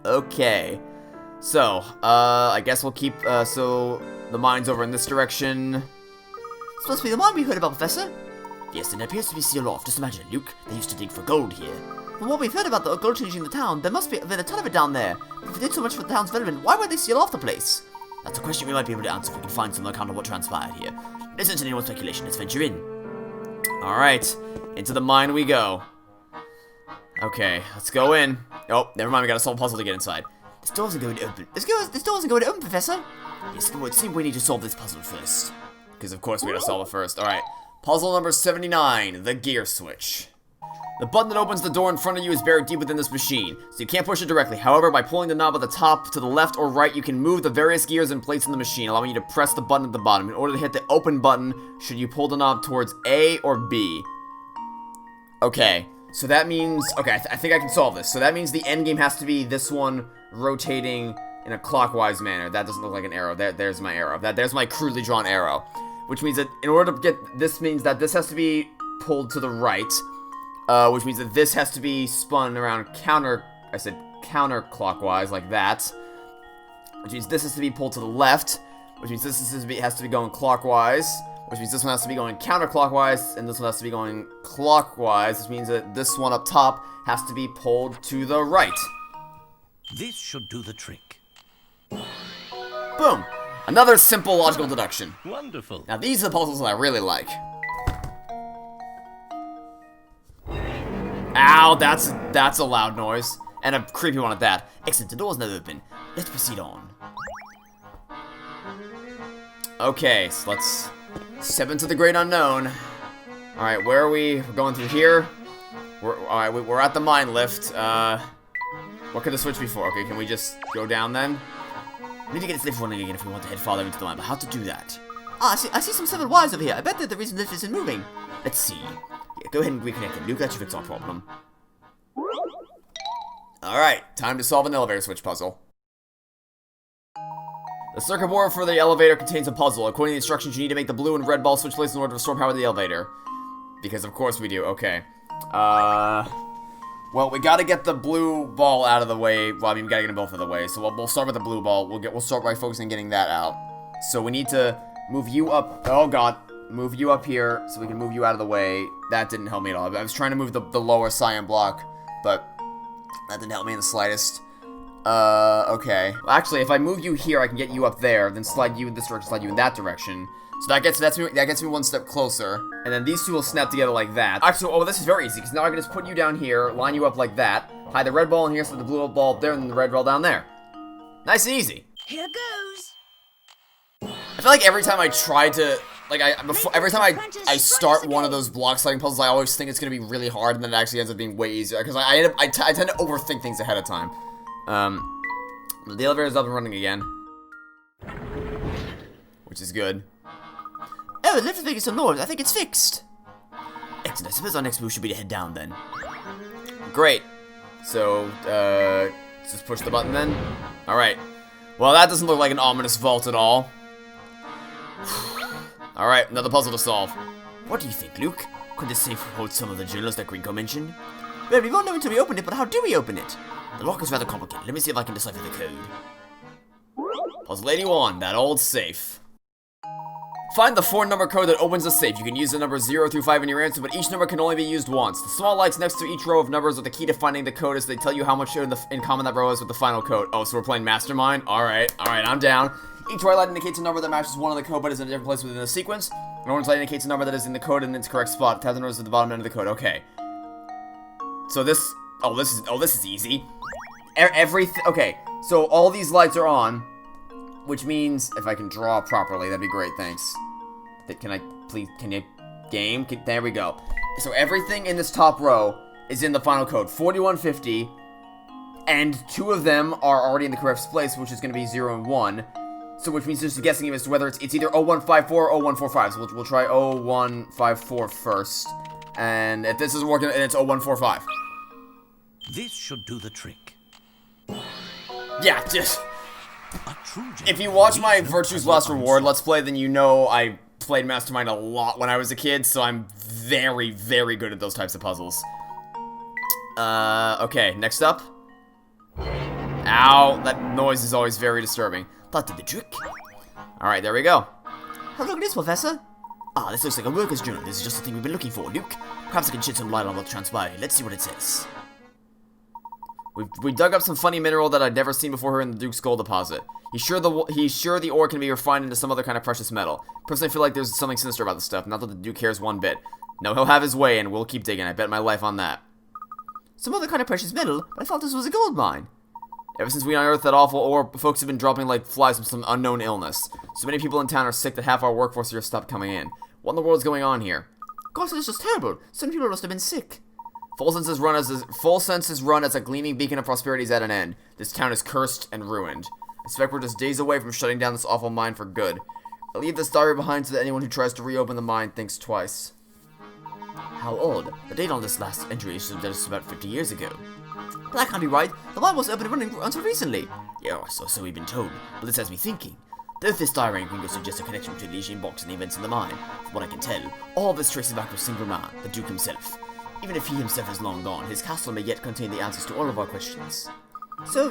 Okay. So, I guess we'll keep, so the mine's over in this direction. It's supposed to be the mine we heard about, Professor. Yes, and it appears to be sealed off. Just imagine, Luke. They used to dig for gold here. From what we've heard about the gold changing the town, there must be been a ton of it down there. If it did so much for the town's development, why would they seal off the place? That's a question we might be able to answer if we can find some account of what transpired here. Listen to anyone's speculation. Let's venture in. Alright, into the mine we go. Okay, let's go in. Oh, never mind, we gotta solve a puzzle to get inside. This door isn't going to open. This door isn't going to open, Professor. Yes, it would seem we need to solve this puzzle first. Because of course we gotta solve it first. Alright, puzzle number 79, the gear switch. The button that opens the door in front of you is buried deep within this machine, so you can't push it directly. However, by pulling the knob at the top to the left or right, you can move the various gears and plates in the machine, allowing you to press the button at the bottom. In order to hit the open button, should you pull the knob towards A or B? Okay, so that means... Okay, I think I can solve this. So that means the end game has to be this one rotating in a clockwise manner. That doesn't look like an arrow. There's my arrow. There's my crudely drawn arrow. Which means that in order to get... This means that this has to be pulled to the right. Which means that this has to be spun around counterclockwise, like that. Which means this has to be pulled to the left. Which means this has to be going clockwise. Which means this one has to be going counterclockwise. And this one has to be going clockwise. Which means that this one up top has to be pulled to the right. This should do the trick. Boom! Another simple logical deduction. Wonderful. Now these are the puzzles that I really like. Ow, that's a loud noise. And a creepy one at that. Excellent, the door's now open. Let's proceed on. Okay, so let's step into the great unknown. Alright, where are we? We're going through here. Alright, we're at the mine lift. What could the switch be for? Okay, can we just go down then? We need to get this lift running again if we want to head farther into the mine, but how to do that? Ah, I see some severed wires over here. I bet they're the reason the lift isn't moving. Let's see. Yeah, go ahead and reconnect it. Luke, that should fix our problem. Alright, time to solve an elevator switch puzzle. The circuit board for the elevator contains a puzzle. According to the instructions, you need to make the blue and red ball switch places in order to restore power to the elevator. Because of course we do. Okay. Well, we gotta get the blue ball out of the way. Well, I mean, we gotta get them both out of the way. So we'll start with the blue ball. We'll start by focusing on getting that out. So we need to move you up. Oh god. Move you up here so we can move you out of the way. That didn't help me at all. I was trying to move the lower cyan block, but that didn't help me in the slightest. Okay. Well, actually, if I move you here, I can get you up there, then slide you in this direction, slide you in that direction. So that gets me one step closer. And then these two will snap together like that. Actually, oh, this is very easy, because now I can just put you down here, line you up like that, hide the red ball in here, so the blue ball up there, and the red ball down there. Nice and easy. Here goes. I feel like every time I try to, like, every time I start one of those block sliding puzzles, I always think it's gonna be really hard, and then it actually ends up being way easier, because I tend to overthink things ahead of time. The elevator's up and running again, which is good. Oh, the lift is making some noise. I think it's fixed. Excellent. I suppose our next move should be to head down then. Great. So, let's just push the button then. Alright. Well, that doesn't look like an ominous vault at all. Alright, another puzzle to solve. What do you think, Luke? Could this safe hold some of the journals that Gringo mentioned? Well, we won't know until we open it, but how do we open it? The lock is rather complicated. Let me see if I can decipher the code. Puzzle 81, that old safe. Find the 4-number code that opens the safe. You can use the numbers 0 through 5 in your answer, but each number can only be used once. The small lights next to each row of numbers are the key to finding the code, as they tell you how much in common that row is with the final code. Oh, so we're playing Mastermind? Alright, I'm down. Each white light indicates a number that matches one of the code, but is in a different place within the sequence. An orange light indicates a number that is in the code in its correct spot. Tap the numbers at the bottom end of the code. Okay. So this is easy. Okay, so all these lights are on, which means, if I can draw properly, that'd be great, thanks. There we go. So everything in this top row is in the final code, 4150, and 2 of them are already in the correct place, which is going to be 0 and 1, so which means just a guessing game as to whether it's either 0154 or 0145, so we'll try 0154 first, and if this isn't working, then it's 0145. This should do the trick. Yeah, just... A true If you gentleman watch my leaves no Virtue's puzzle Last Reward unsolved. Let's Play, then you know I played Mastermind a lot when I was a kid, so I'm very, very good at those types of puzzles. Okay, next up. Ow, that noise is always very disturbing. That did the trick. Alright, there we go. Have a look at this, Professor. Ah, this looks like a worker's journal. This is just the thing we've been looking for, Luke. Perhaps I can shed some light on what transpired. Let's see what it says. We dug up some funny mineral that I'd never seen before here in the Duke's gold deposit. He's sure the ore can be refined into some other kind of precious metal. Personally, I feel like there's something sinister about this stuff. Not that the Duke cares one bit. No, he'll have his way, and we'll keep digging. I bet my life on that. Some other kind of precious metal? But I thought this was a gold mine. Ever since we unearthed that awful ore, folks have been dropping like flies from some unknown illness. So many people in town are sick that half our workforce here stopped coming in. What in the world is going on here? Gosh, this is just terrible. Some people must have been sick. Full Senses run as a gleaming beacon of prosperity is at an end. This town is cursed and ruined. I suspect we're just days away from shutting down this awful mine for good. I'll leave this diary behind so that anyone who tries to reopen the mine thinks twice. How odd. The date on this last entry is just about 50 years ago. But that can't be right. The mine was up and running until recently. Yeah, so we've been told. But this has me thinking. Though this diary entry suggests a connection between the Elysian Box and the events in the mine, from what I can tell, all this traces back to a single man, the Duke himself. Even if he himself is long gone, his castle may yet contain the answers to all of our questions. So,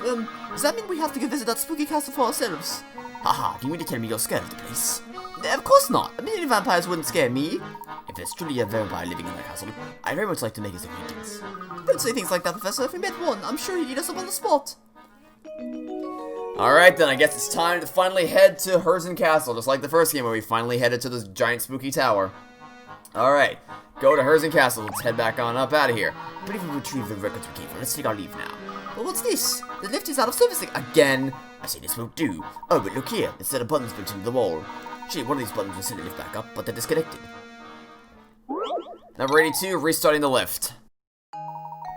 does that mean we have to go visit that spooky castle for ourselves? Haha, do you mean to tell me you're scared of the place? Of course not. A million vampires wouldn't scare me. If there's truly a vampire living in that castle, I'd very much like to make his acquaintance. Don't say things like that, Professor. If we met one, I'm sure he'd eat us up on the spot. Alright then, I guess it's time to finally head to Herzen Castle, just like the first game where we finally headed to this giant spooky tower. Alright, go to Herzen Castle, let's head back on up out of here. I believe we retrieved the records we came for. Let's take our leave now. But what's this? The lift is out of service again. I say this won't do. Oh, but look here, instead of buttons built into the wall. Actually, one of these buttons will send the lift back up, but they're disconnected. Number 82, restarting the lift.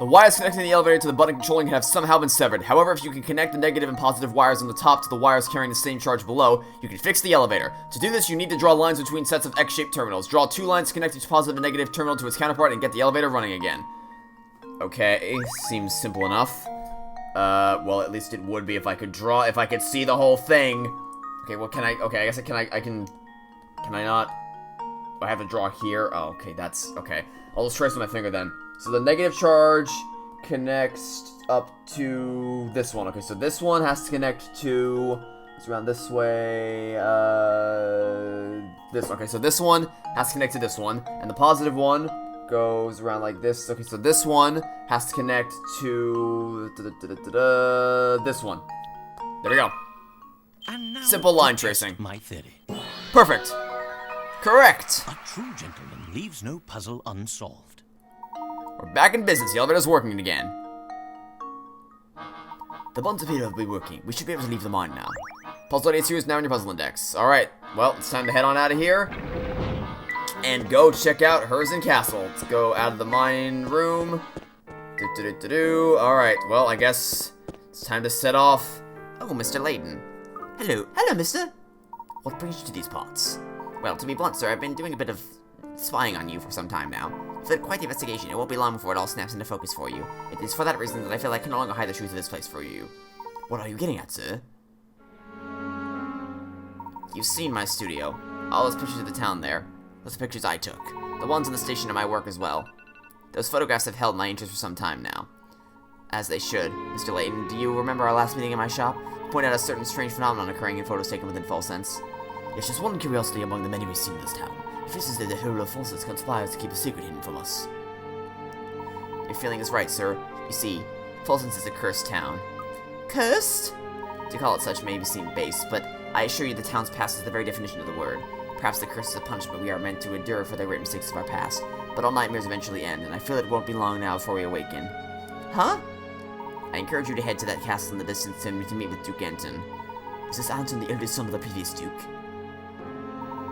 The wires connecting the elevator to the button controlling it have somehow been severed. However, if you can connect the negative and positive wires on the top to the wires carrying the same charge below, you can fix the elevator. To do this, you need to draw lines between sets of X-shaped terminals. Draw 2 lines to connect each positive and negative terminal to its counterpart and get the elevator running again. Okay, seems simple enough. Well, at least it would be if I could see the whole thing. Okay, well, I guess can I not? I have to draw here? Oh, okay, that's, okay. I'll just trace with my finger then. So the negative charge connects up to this one. Okay, so this one has to connect to, it's around this way, this, okay, so this one has to connect to this one, and the positive one goes around like this. Okay, so this one has to connect to this one. There we go. And now Simple line to tracing. test my theory. Perfect. Correct. A true gentleman leaves no puzzle unsolved. We're back in business. The elevator's working again. The buttons appear to be working. We should be able to leave the mine now. Puzzle 82 is now in your puzzle index. Alright, well, it's time to head on out of here. And go check out Herzen Castle. Let's go out of the mine room. Alright, well, I guess it's time to set off. Oh, Mr. Layton. Hello. Hello, mister. What brings you to these parts? Well, to be blunt, sir, I've been doing a bit of spying on you for some time now. I've had quite the investigation. It won't be long before it all snaps into focus for you. It is for that reason that I feel I can no longer hide the truth of this place for you. What are you getting at, sir? You've seen my studio. All those pictures of the town there. Those are pictures I took. The ones in the station are my work as well. Those photographs have held my interest for some time now. As they should. Mr. Layton, do you remember our last meeting in my shop? You pointed out a certain strange phenomenon occurring in photos taken within False Sense. It's just one curiosity among the many we've seen in this town. If this is that the whole of False Sense conspires to keep a secret hidden from us. Your feeling is right, sir. You see, False Sense is a cursed town. Cursed? To call it such may seem base, but I assure you the town's past is the very definition of the word. Perhaps the curse is a punishment we are meant to endure for the great mistakes of our past. But all nightmares eventually end, and I feel it won't be long now before we awaken. Huh? I encourage you to head to that castle in the distance and to meet with Duke Anton. Is this Anton the eldest son of the previous Duke?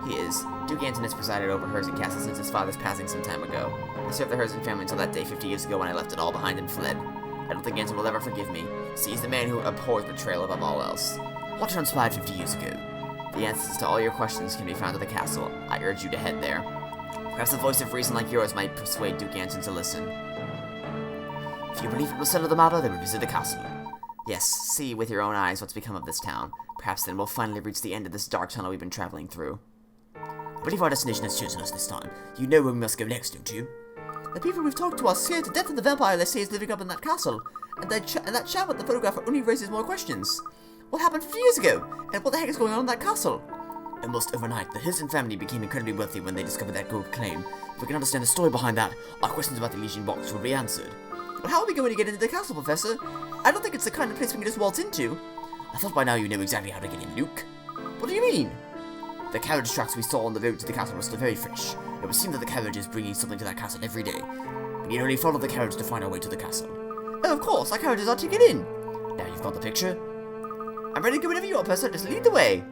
He is. Duke Anton has presided over Herzen Castle since his father's passing some time ago. I served the Herzen family until that day 50 years ago when I left it all behind and fled. I don't think Anton will ever forgive me. See, he's the man who abhors betrayal above all else. What transpired 50 years ago? The answers to all your questions can be found at the castle. I urge you to head there. Perhaps a voice of reason like yours might persuade Duke Anton to listen. If you believe it will settle the matter, then we visit the castle. Yes, see with your own eyes what's become of this town. Perhaps then we'll finally reach the end of this dark tunnel we've been traveling through. I believe our destination has chosen us this time. You know where we must go next, don't you? The people we've talked to are scared to death of the vampire they say is living up in that castle. And that chap with the photographer only raises more questions. What happened 50 years ago? And what the heck is going on in that castle? Almost overnight, the Hilton family became incredibly wealthy when they discovered that gold claim. If we can understand the story behind that, our questions about the Elysian Box will be answered. But how are we going to get into the castle, Professor? I don't think it's the kind of place we can just waltz into. I thought by now you know exactly how to get in, Luke. What do you mean? The carriage tracks we saw on the road to the castle were still very fresh. It would seem that the carriage is bringing something to that castle every day. We need only follow the carriage to find our way to the castle. Oh, of course, our carriage is our ticket in. Now you've got the picture. I'm ready to go whenever you are, Professor. Just lead the way.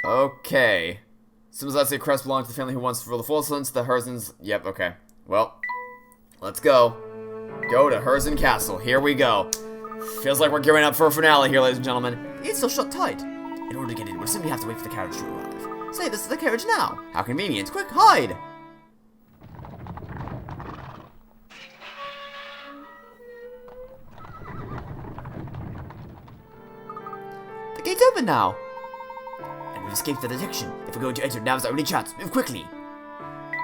Okay. As soon as I say crest belongs to the family who wants to rule the Forslands, the Herzens... Yep, okay. Well, let's go. Go to Herzen Castle. Here we go. Feels like we're gearing up for a finale here, ladies and gentlemen. It's still shut tight. In order to get in, we'll simply have to wait for the carriage to arrive. Say, this is the carriage now. How convenient. Quick, hide! The gate's open now. And we've escaped the detection. If we're going to enter, now's our only chance. Move quickly.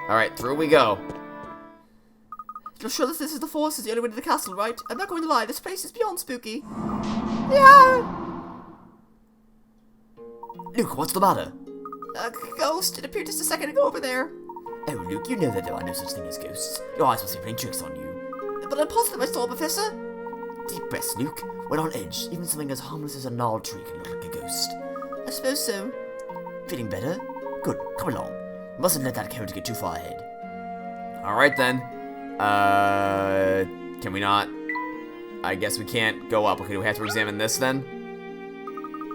Alright, through we go. You're sure that this is the forest is the only way to the castle, right? I'm not going to lie, this place is beyond spooky. Yeah! Luke, what's the matter? A ghost. It appeared just a second ago over there. Oh, Luke, you know that there are no such thing as ghosts. Your eyes must be playing tricks on you. But I'm positive I saw, Professor. Deep breaths, Luke. We're on edge. Even something as harmless as a gnarled tree can look like a ghost. I suppose so. Feeling better? Good. Come along. Mustn't let that carriage get too far ahead. Alright then. Can we not? I guess we can't go up. Okay, do we have to examine this then?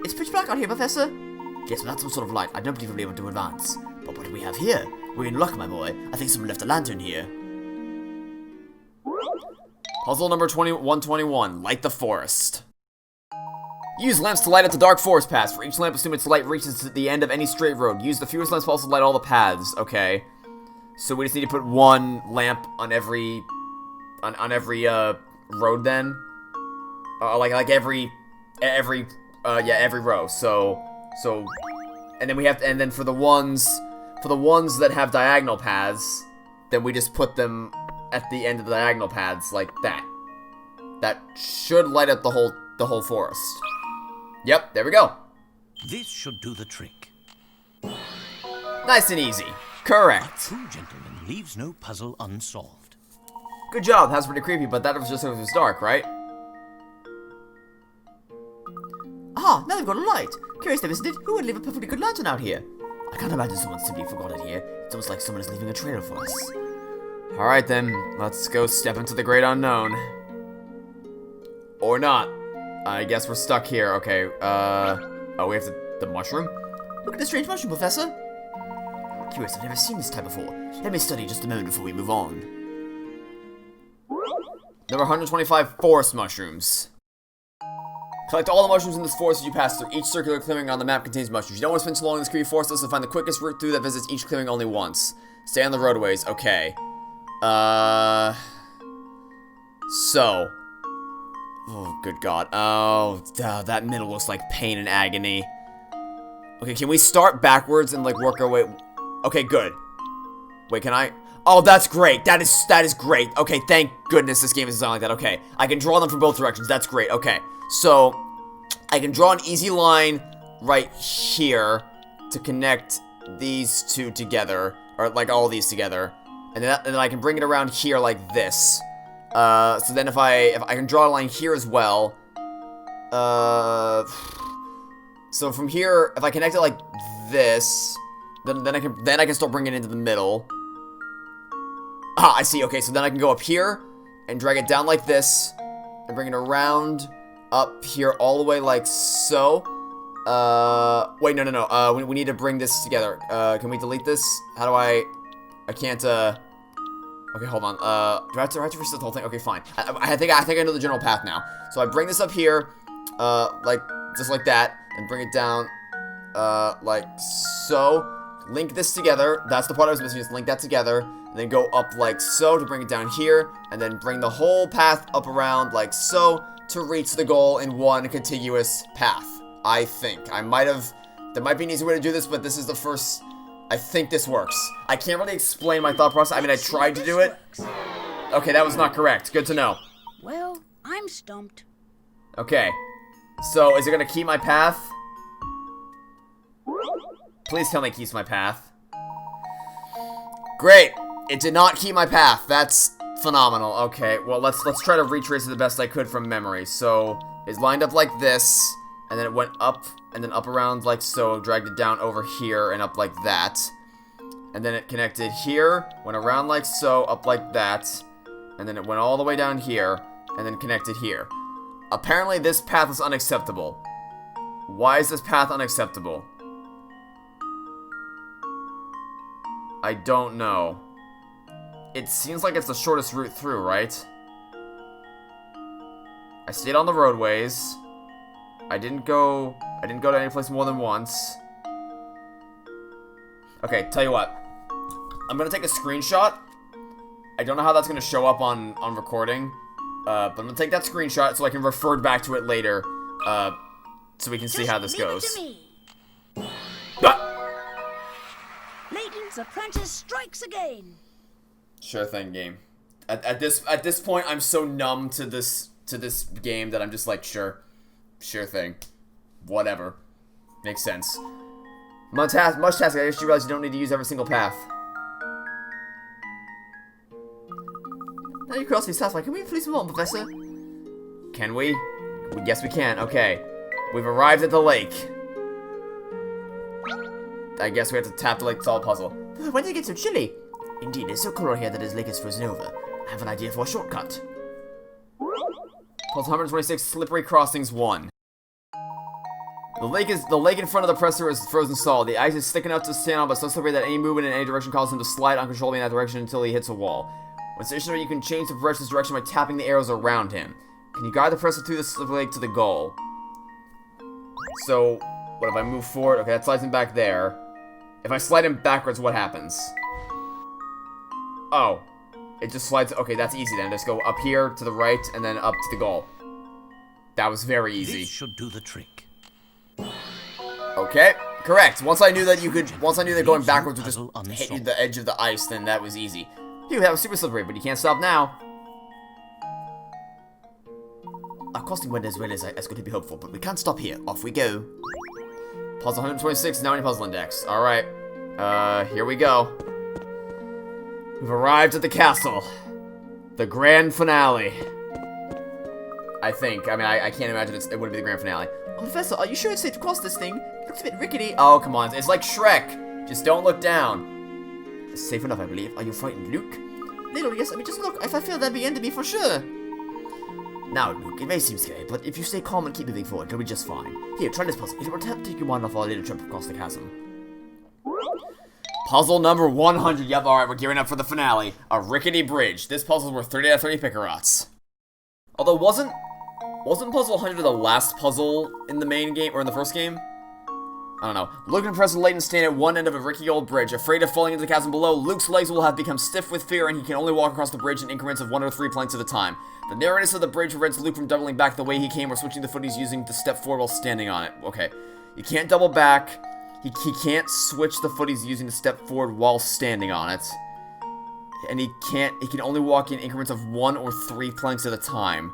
It's pitch black out here, Professor. Yes, without some sort of light, I don't believe we'll be able to advance. But what do we have here? We're in luck, my boy. I think someone left a lantern here. Puzzle number 121. Light the forest. Use lamps to light up the dark forest paths. For each lamp, assume its light reaches to the end of any straight road. Use the fewest lamps possible to light all the paths. Okay. So we just need to put one lamp on every... on every, road then? Like every row. So... And then we have to... And then for the ones that have diagonal paths, then we just put them at the end of the diagonal paths, like that. That should light up the whole forest. Yep, there we go. This should do the trick. Nice and easy. Correct. True gentleman leaves no puzzle unsolved. Good job. That's pretty creepy, but that was just if it was dark, right? Ah, now they've got a light. Curious though, isn't it? Who would leave a perfectly good lantern out here? I can't imagine someone simply forgot it here. It's almost like someone is leaving a trail for us. Alright then, let's go step into the great unknown. Or not. I guess we're stuck here. Okay, oh, we have the mushroom? Look at the strange mushroom, Professor. Curious, I've never seen this type before. Let me study just a moment before we move on. Number 125 forest mushrooms. Collect all the mushrooms in this forest as you pass through. Each circular clearing on the map contains mushrooms. You don't want to spend too long in this creepy forest, so find the quickest route through that visits each clearing only once. Stay on the roadways. Okay. So. Oh, good God. Oh, that middle looks like pain and agony. Okay, can we start backwards and, like, work our way... Okay, good. Wait, can I... Oh, that's great. That is great. Okay, thank goodness this game is designed like that. Okay, I can draw them from both directions. That's great. Okay, so I can draw an easy line right here to connect these two together, or like all these together, and then I can bring it around here like this. So then if I can draw a line here as well. So from here, if I connect it like this, then I can start bringing it into the middle. Ah, I see. Okay, so then I can go up here and drag it down like this and bring it around up here all the way like so. Wait, no. We need to bring this together. Can we delete this? How do I can't, okay, hold on. Do I have to reset the whole thing? Okay, fine. I think I know the general path now. So I bring this up here, like, just like that, and bring it down, like so. Link this together. That's the part I was missing, just link that together. And then go up like so to bring it down here. And then bring the whole path up around like so to reach the goal in one contiguous path. I think. There might be an easy way to do this, but this is the first... I think this works. I can't really explain my thought process. I mean, I tried to do it. Okay, that was not correct. Good to know. Well, I'm stumped. Okay. So, is it gonna keep my path? Please tell me it keeps my path. Great! It did not keep my path. That's phenomenal. Okay, well, let's try to retrace it the best I could from memory. So, it's lined up like this, and then it went up, and then up around like so, dragged it down over here, and up like that. And then it connected here, went around like so, up like that, and then it went all the way down here, and then connected here. Apparently, this path is unacceptable. Why is this path unacceptable? I don't know. It seems like it's the shortest route through, right? I stayed on the roadways. I didn't go to any place more than once. Okay, tell you what. I'm gonna take a screenshot. I don't know how that's gonna show up on recording. But I'm gonna take that screenshot so I can refer back to it later. So we can see how this goes. Just leave it to me. Ah! Layton's apprentice strikes again. Sure thing, game. At this point, I'm so numb to this game that I'm just like, sure thing, whatever, makes sense. Much task. I just realize you don't need to use every single path. Now you cross these tasks. Can we please move on, Professor? Can we? Yes, we can. Okay, we've arrived at the lake. I guess we have to tap the lake to solve a puzzle. When did it get so chilly? Indeed, it's so cold here that his lake is frozen over. I have an idea for a shortcut. Puzzle 126, Slippery Crossings 1. The lake in front of the presser is frozen solid. The ice is thick enough to stand on, but so slippery that any movement in any direction causes him to slide uncontrollably in that direction until he hits a wall. When stationary, you can change the presser's direction by tapping the arrows around him. Can you guide the presser through the slippery lake to the goal? So, what if I move forward? Okay, that slides him back there. If I slide him backwards, what happens? Oh. It just slides... Okay, that's easy then. Just go up here to the right and then up to the goal. That was very easy. This should do the trick. Okay, correct. Once I knew that going backwards would just hit you the edge of the ice, then that was easy. Phew, that was super slippery, but you can't stop now. Our crossing went as well as could be hopeful, but we can't stop here. Off we go. Puzzle 126, now in puzzle index. Alright. Here we go. We've arrived at the castle. The grand finale. I think. I mean, I can't imagine it would be the grand finale. Oh, Professor, are you sure it's safe to cross this thing? It looks a bit rickety. Oh, come on. It's like Shrek. Just don't look down. It's safe enough, I believe. Are you frightened, Luke? Little, yes. Let me just look. If I fail, that'd be the end of me for sure. Now, Luke, it may seem scary, but if you stay calm and keep moving forward, it'll be just fine. Here, try this puzzle. It will take your mind off our little trip across the chasm. Puzzle number 100. Yep, alright, we're gearing up for the finale. A rickety bridge. This puzzle's worth 30 out of 30 Pickerots. Although, wasn't puzzle 100 the last puzzle in the main game, or in the first game? I don't know. Luke and Professor Layton stand at one end of a rickety old bridge. Afraid of falling into the chasm below, Luke's legs will have become stiff with fear, and he can only walk across the bridge in increments of 1 or 3 planks at a time. The narrowness of the bridge prevents Luke from doubling back the way he came or switching the foot he's using to step forward while standing on it. Okay. You can't double back. He can't switch the foot he's using to step forward while standing on it. And he can only walk in increments of 1 or 3 planks at a time.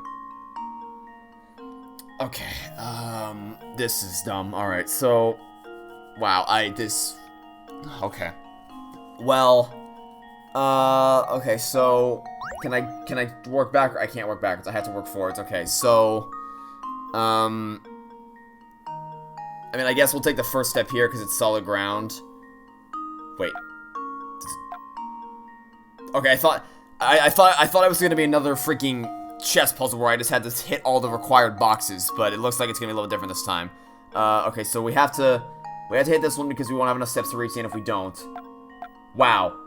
Okay, this is dumb. Alright, so... Wow, okay. Well, okay, so... Can I work back? I can't work backwards. I have to work forwards. Okay, so... I mean, I guess we'll take the first step here because it's solid ground. Wait. Okay, I thought it was gonna be another freaking chess puzzle where I just had to hit all the required boxes, but it looks like it's gonna be a little different this time. Okay, so we have to hit this one because we won't have enough steps to reach the end if we don't. Wow.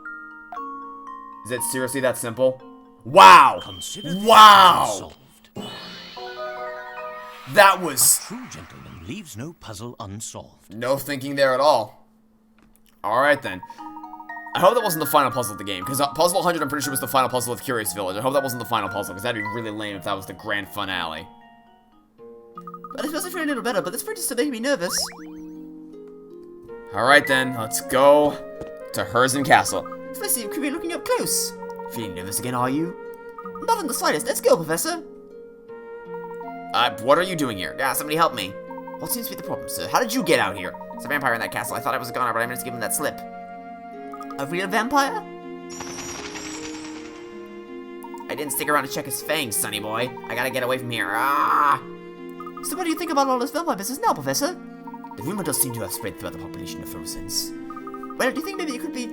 Is it seriously that simple? Wow! Wow! That was... A true gentleman leaves no puzzle unsolved. No thinking there at all. Alright then. I hope that wasn't the final puzzle of the game, because puzzle 100 I'm pretty sure was the final puzzle of Curious Village. I hope that wasn't the final puzzle, because that'd be really lame if that was the grand finale. Well, it feels feeling a little better, but this bridge is still making me nervous. Alright then, let's go to Herzen Castle. Professor, you could be looking up close. Feeling nervous again, are you? Not in the slightest. Let's go, Professor. What are you doing here? Yeah, somebody help me. What seems to be the problem, sir? How did you get out here? There's a vampire in that castle. I thought I was a goner, but I managed to give him that slip. A real vampire? I didn't stick around to check his fangs, sonny boy. I gotta get away from here. Ah! So what do you think about all this vampire business now, Professor? The rumor does seem to have spread throughout the population of Frozen's. Well, do you think maybe it could be,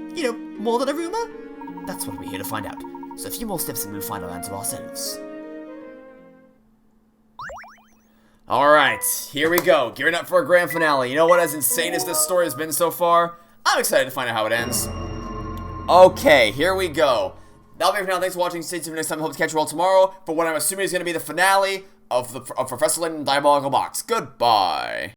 more than a rumor? That's what we're here to find out. So a few more steps and we'll find our answer ourselves. Alright, here we go. Gearing up for a grand finale. You know what, as insane as this story has been so far, I'm excited to find out how it ends. Okay, here we go. That'll be it for now. Thanks for watching. Stay tuned next time. I hope to catch you all tomorrow for what I'm assuming is going to be the finale of Professor Layton and Diabolical Box. Goodbye.